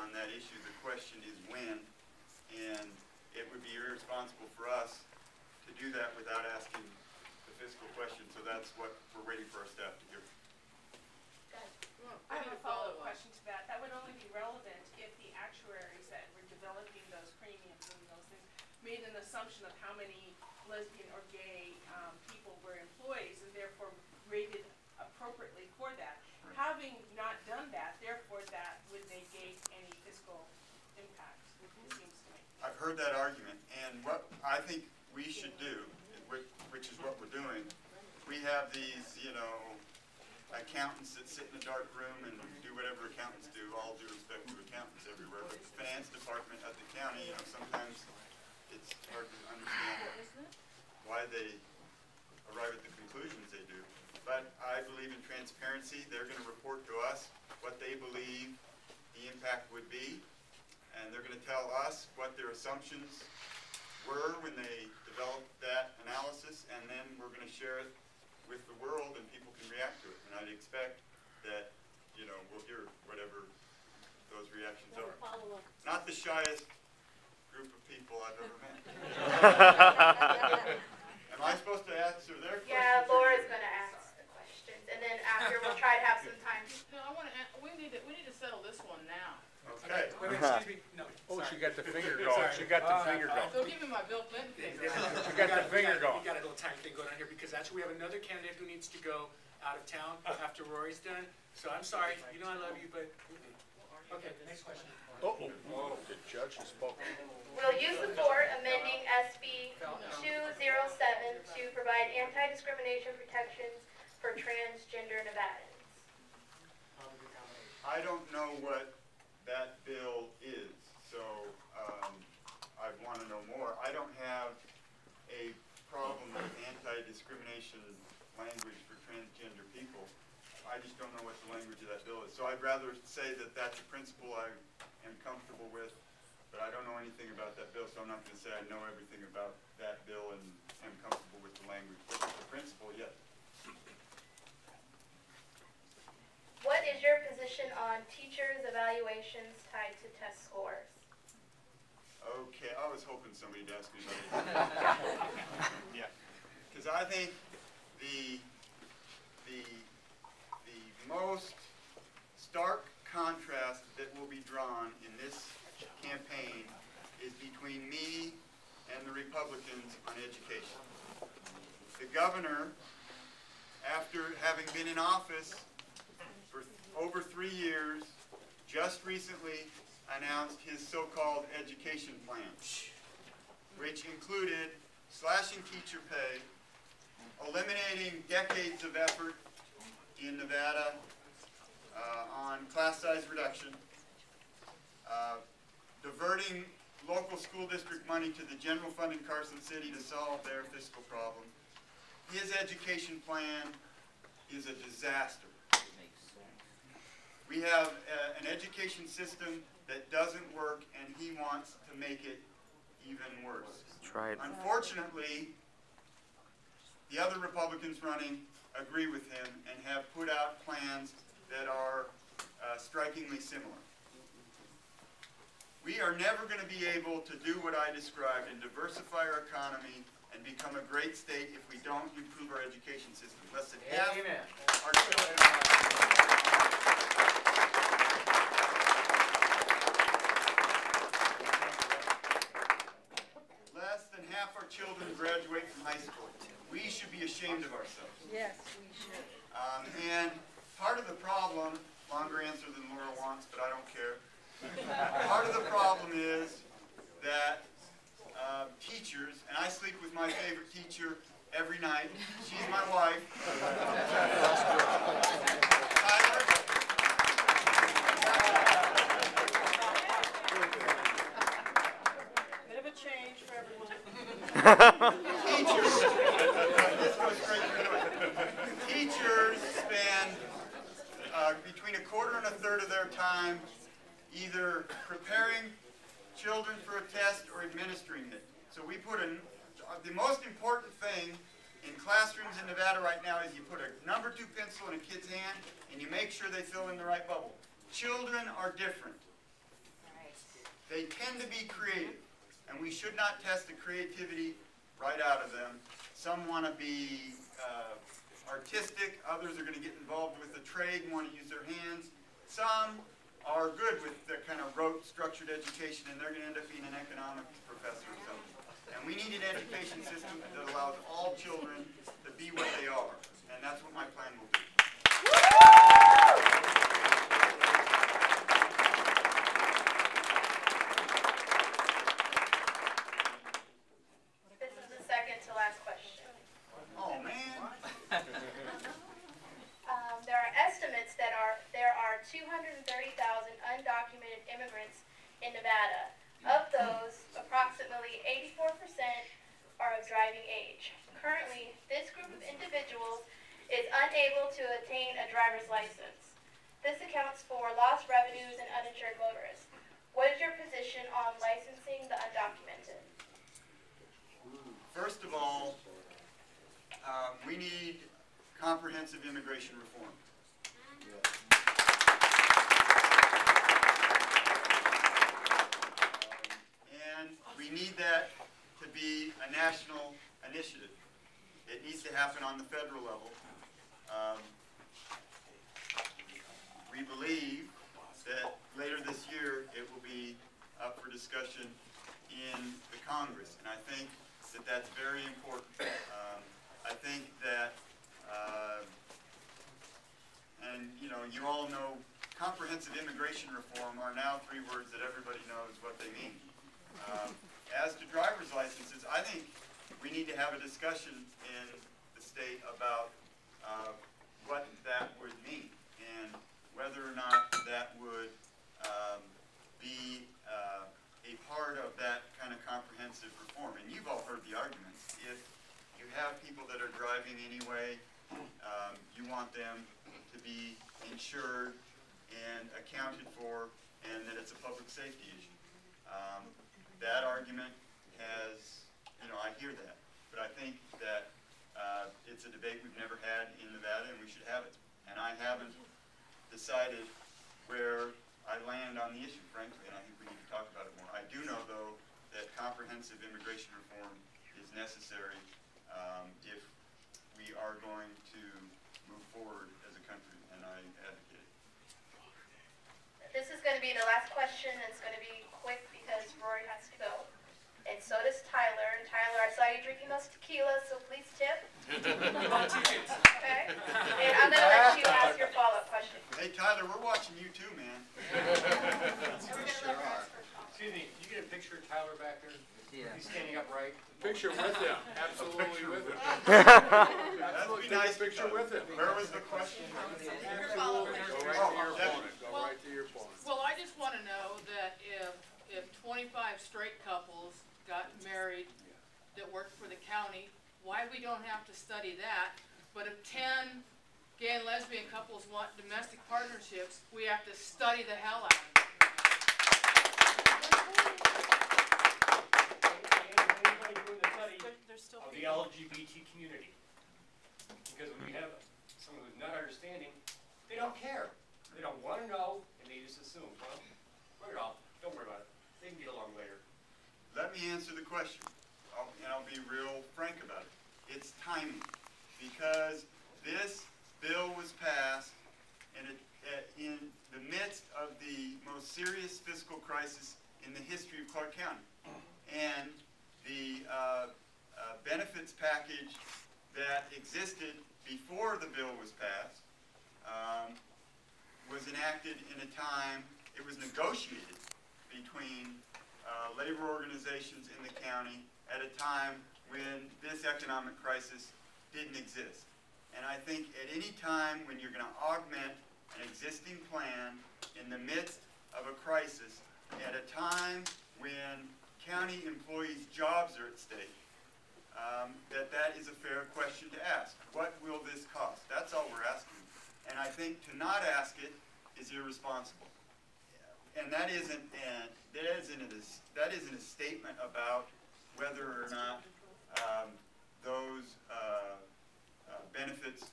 on that issue. The question is when, and it would be irresponsible for us to do that without asking the fiscal question. So that's what we're waiting for our staff to do. I have a follow-up question to that. That would only be relevant if the actuaries that were developing those premiums and those things made an assumption of how many lesbian or gay people were employees and therefore rated appropriately for that. Right. Having not done that, therefore that would negate any fiscal impact, it seems to me. I've heard that argument, and what I think we should do, which is what we're doing, we have these, you know, accountants that sit in a dark room and do whatever accountants do, all due respect to accountants everywhere, but the finance department at the county, you know, sometimes it's hard to understand why they arrive at the conclusions they do. But I believe in transparency. They're going to report to us what they believe the impact would be, and they're going to tell us what their assumptions were when they developed that analysis, and then we're going to share it with the world and people can react to it. And I'd expect that, you know, we'll hear whatever those reactions are. Not the shyest group of people I've ever met. Am I supposed to answer their questions? Yeah, Laura's going to ask the questions, and then after we'll try to have some time. No, I want to. We need to settle this one now. Okay. Wait, excuse me. No. Oh, sorry. she got the finger going. She got the finger going. So give me my Bill Clinton finger. She got the finger going. We got a little tiny thing going on here because actually we have another candidate who needs to go out of town after Rory's done. So I'm sorry. You know I love you, but okay. Next question. Oh, the judge has spoken. We'll use the floor amending SB 207 to provide anti-discrimination protections for transgender Nevadans. I don't know what that bill is, so I want to know more. I don't have a problem with anti-discrimination language for transgender people. I just don't know what the language of that bill is. So I'd rather say that that's a principle I am comfortable with, but I don't know anything about that bill, so I'm not going to say I know everything about that bill and am comfortable with the language. But the principle, yes. What is your position on teachers' evaluations tied to test scores? Okay, I was hoping somebody'd ask me about it. Yeah, because I think the most stark contrast that will be drawn in this campaign is between me and the Republicans on education. The governor, after having been in office for over 3 years, just recently announced his so-called education plan, which included slashing teacher pay, eliminating decades of effort in Nevada on class size reduction, diverting local school district money to the general fund in Carson City to solve their fiscal problem. His education plan is a disaster. We have an education system that doesn't work, and he wants to make it even worse. Try it. Unfortunately, the other Republicans running agree with him and have put out plans that are strikingly similar. We are never going to be able to do what I described and diversify our economy and become a great state if we don't improve our education system. Less than half our children. Less than half our children graduate from high school. We should be ashamed of ourselves. Yes, we should. And part of the problem, longer answer than Laura wants, but I don't care. Part of the problem is that teachers, and I sleep with my favorite teacher every night. She's my wife. Tyler. Bit of a change for everyone. Teachers. This goes straight through it. Teachers spend between a quarter and a third of their time either preparing children for a test or administering it. So we put the most important thing in classrooms in Nevada right now is you put a number 2 pencil in a kid's hand and you make sure they fill in the right bubble. Children are different. they tend to be creative, and we should not test the creativity right out of them. Some want to be artistic, others are going to get involved with the trade and want to use their hands. Some are good with the kind of rote structured education, and they're going to end up being an economics professor or something. And we need an education system that allows all children to be what they are, and that's what my plan will be. This is the second to last question. Oh, man. There are estimates that there are 230,000 undocumented immigrants in Nevada. Of those, approximately 84% are of driving age. Currently, this group of individuals is unable to attain a driver's license. This accounts for lost revenues and uninsured motorists. What is your position on licensing the undocumented? First of all, we need comprehensive immigration reform. And we need that to be a national initiative. It needs to happen on the federal level. We believe that later this year it will be up for discussion in the Congress, and I think that that's very important. I think that, and you know, you all know, comprehensive immigration reform are now 3 words that everybody knows what they mean. As to driver's licenses, I think we need to have a discussion in the state about what that would mean and whether or not that would be a part of that kind of comprehensive reform. And you've all heard the arguments. If you have people that are driving anyway, you want them to be insured and accounted for, and that it's a public safety issue. That argument has, you know, I hear that, but I think that it's a debate we've never had in Nevada, and we should have it. And I haven't decided where I land on the issue, frankly, and I think we need to talk about it more. I do know, though, that comprehensive immigration reform is necessary if we are going to move forward as a country, and I advocate it. This is going to be the last question. It's going to be quick because Rory has to go. And so does Tyler. And Tyler, I saw you drinking those tequilas, so please tip. Okay? And I'm going to let you ask your follow-up question. Hey, Tyler, we're watching you too, man. Excuse me, you get a picture of Tyler back there? Yeah. He's standing upright. Picture with him, absolutely with him. That'd be nice. Picture with him. Where was the question? Go right to your opponent, go right to your opponent. Well, I just want to know that if 25 straight couples got married that worked for the county, why we don't have to study that, but if 10 gay and lesbian couples want domestic partnerships, we have to study the hell out of it. Anybody doing the study of the LGBT community? Because when you have someone who's not understanding, they don't care. They don't want to know, and they just assume, well, write it off. Don't worry about it. They can get along later. Let me answer the question, and I'll be real frank about it. It's timing, because this bill was passed in the midst of the most serious fiscal crisis in the history of Clark County. And the benefits package that existed before the bill was passed was enacted in a time, it was negotiated between labor organizations in the county at a time when this economic crisis didn't exist. And I think at any time when you're going to augment an existing plan in the midst of a crisis, at a time when county employees' jobs are at stake, that is a fair question to ask. What will this cost? That's all we're asking. And I think to not ask it is irresponsible. And that isn't a statement about whether or not those benefits